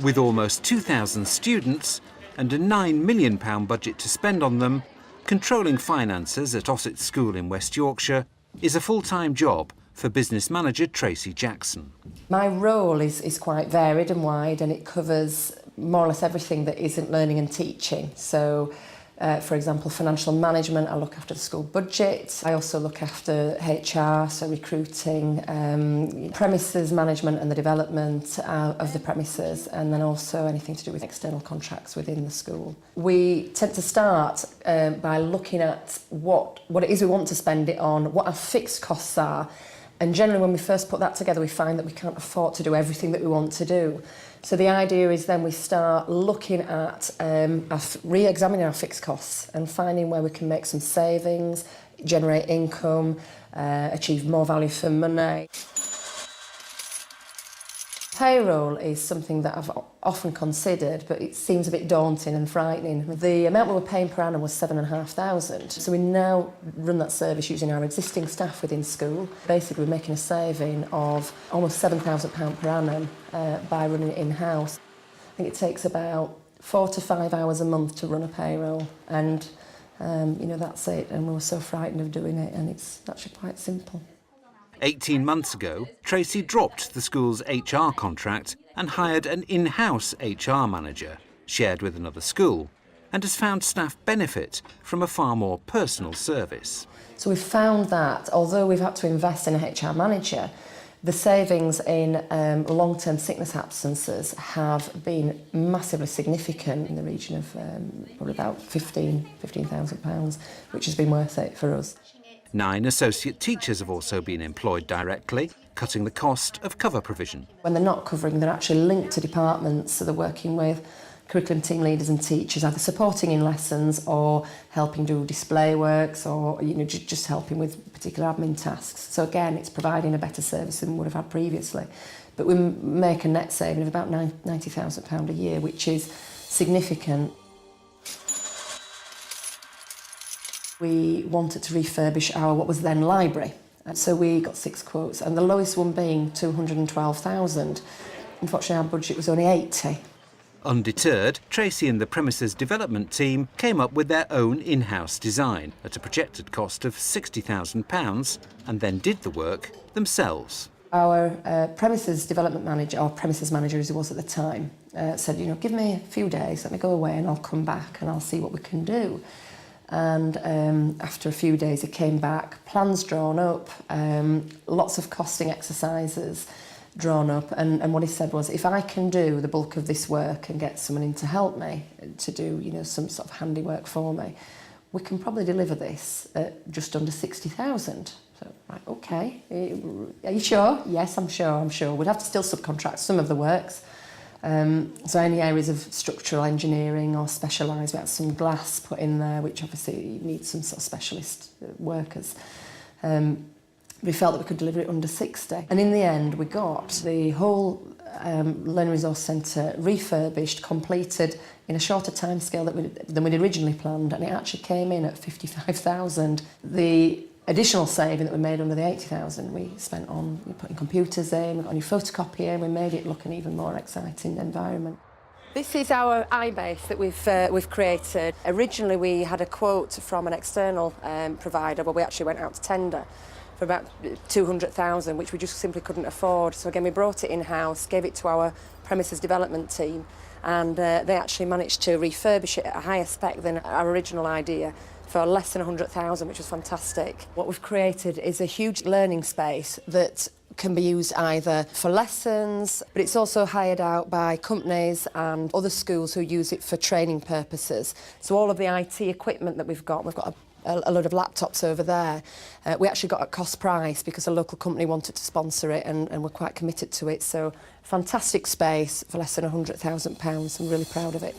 With almost 2,000 students and a £9 million budget to spend on them, controlling finances at Ossett School in West Yorkshire is a full-time job for Business Manager Tracy Jackson. My role is quite varied and wide, and it covers more or less everything that isn't learning and teaching. So, for example, financial management, I look after the school budget. I also look after HR, so recruiting, premises management and the development of the premises, and then also anything to do with external contracts within the school. We tend to start by looking at what it is we want to spend it on, what our fixed costs are, and generally when we first put that together we find that we can't afford to do everything that we want to do. So the idea is then we start looking at re-examining our fixed costs and finding where we can make some savings, generate income, achieve more value for money. Payroll is something that I've often considered, but it seems a bit daunting and frightening. The amount we were paying per annum was £7,500. So we now run that service using our existing staff within school. Basically, we're making a saving of almost £7,000 per annum by running it in-house. I think it takes about 4 to 5 hours a month to run a payroll, and that's it. And we were so frightened of doing it, and it's actually quite simple. 18 months ago, Tracy dropped the school's HR contract and hired an in-house HR manager, shared with another school, and has found staff benefit from a far more personal service. So we've found that, although we've had to invest in a HR manager, the savings in long-term sickness absences have been massively significant, in the region of probably about £15,000, which has been worth it for us. 9 associate teachers have also been employed directly, cutting the cost of cover provision. When they're not covering, they're actually linked to departments, so they're working with curriculum team leaders and teachers, either supporting in lessons or helping do display works, or just helping with particular admin tasks. So again, it's providing a better service than we would have had previously. But we make a net saving of about £90,000 a year, which is significant. We wanted to refurbish our what was then library. So we got 6 quotes, and the lowest one being £212,000. Unfortunately, our budget was only £80,000. Undeterred, Tracy and the premises development team came up with their own in-house design at a projected cost of £60,000 and then did the work themselves. Our premises development manager, or premises manager as he was at the time, said, give me a few days, let me go away and I'll come back and I'll see what we can do. And after a few days he came back, plans drawn up, lots of costing exercises drawn up, and what he said was, if I can do the bulk of this work and get someone in to help me to do some sort of handiwork for me, we can probably deliver this at just under £60,000. So, right, okay, are you sure? Yes, I'm sure. We'd have to still subcontract some of the works. So any areas of structural engineering or specialised, we had some glass put in there, which obviously needs some sort of specialist workers. We felt that we could deliver it under 60. And in the end, we got the whole Learning Resource Centre refurbished, completed in a shorter timescale than we'd originally planned, and it actually came in at £55,000. The additional saving that we made under the £80,000 we spent on putting computers in, we got a new photocopier, and we made it look an even more exciting environment. This is our iBase that we've created. Originally we had a quote from an external provider, but we actually went out to tender for about £200,000, which we just simply couldn't afford. So again, we brought it in-house, gave it to our premises development team, and they actually managed to refurbish it at a higher spec than our original idea for less than £100,000, which was fantastic. What we've created is a huge learning space that can be used either for lessons, but it's also hired out by companies and other schools who use it for training purposes. So all of the IT equipment that we've got a load of laptops over there. We actually got at cost price because a local company wanted to sponsor it, and we're quite committed to it. So fantastic space for less than £100,000. I'm really proud of it.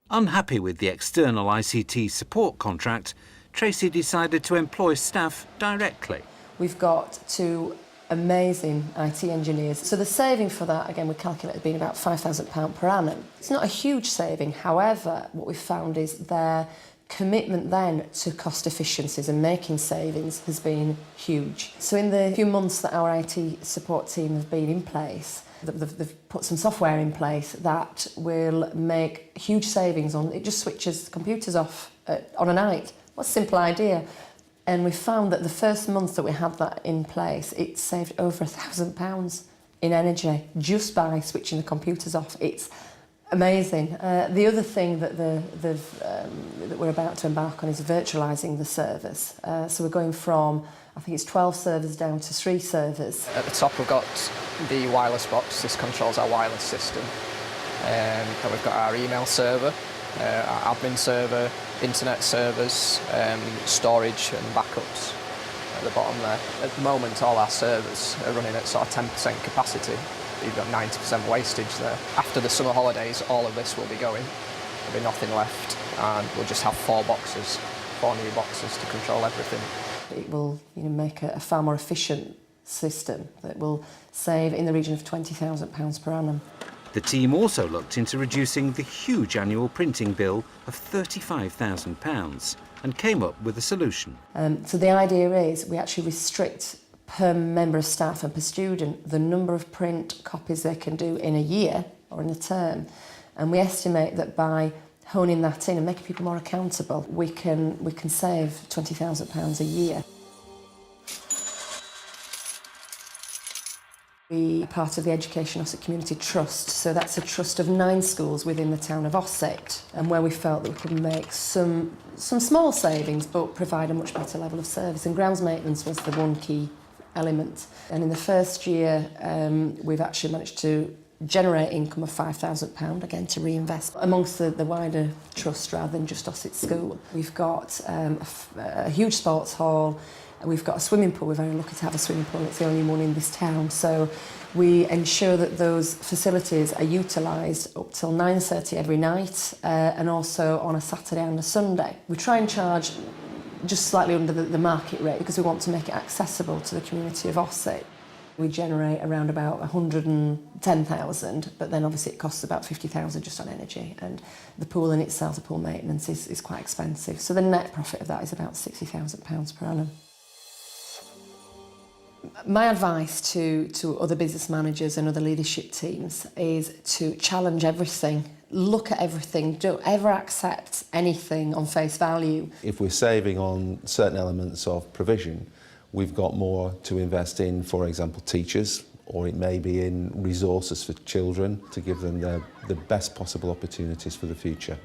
Unhappy with the external ICT support contract, Tracy decided to employ staff directly. We've got 2 amazing IT engineers. So the saving for that, again, we calculated being about £5,000 per annum. It's not a huge saving, however, what we've found is their commitment then to cost efficiencies and making savings has been huge. So in the few months that our IT support team have been in place, they've put some software in place that will make huge savings on, it just switches computers off on a night. What a simple idea. And we found that the first month that we had that in place, it saved over £1,000 in energy just by switching the computers off. It's amazing. The other thing that that we're about to embark on is virtualising the servers. So we're going from, I think it's 12 servers down to 3 servers. At the top we've got the wireless box. This controls our wireless system. And we've got our email server, our admin server, internet servers, storage and backups at the bottom there. At the moment all our servers are running at sort of 10% capacity. You've got 90% wastage there. After the summer holidays, all of this will be going. There'll be nothing left, and we'll just have 4 boxes, 4 new boxes to control everything. It will make a far more efficient system that will save in the region of £20,000 per annum. The team also looked into reducing the huge annual printing bill of £35,000 and came up with a solution. So the idea is we actually restrict per member of staff and per student the number of print copies they can do in a year or in a term, and we estimate that by honing that in and making people more accountable, we can save £20,000 a year. We are part of the Education Ossett Community Trust, so that's a trust of 9 schools within the town of Ossett, and where we felt that we could make some small savings but provide a much better level of service, and grounds maintenance was the one key element. And in the first year we've actually managed to generate income of £5,000, again to reinvest amongst the wider trust rather than just Ossett School. We've got a huge sports hall, we've got a swimming pool. We're very lucky to have a swimming pool, it's the only one in this town, so we ensure that those facilities are utilised up till 9:30 every night and also on a Saturday and a Sunday. We try and charge just slightly under the market rate because we want to make it accessible to the community of Ossett. We generate around about 110,000, but then obviously it costs about 50,000 just on energy, and the pool in itself, the pool maintenance, is quite expensive. So the net profit of that is about £60,000 per annum. My advice to other business managers and other leadership teams is to challenge everything, look at everything, don't ever accept anything on face value. If we're saving on certain elements of provision, we've got more to invest in, for example, teachers, or it may be in resources for children to give them the best possible opportunities for the future.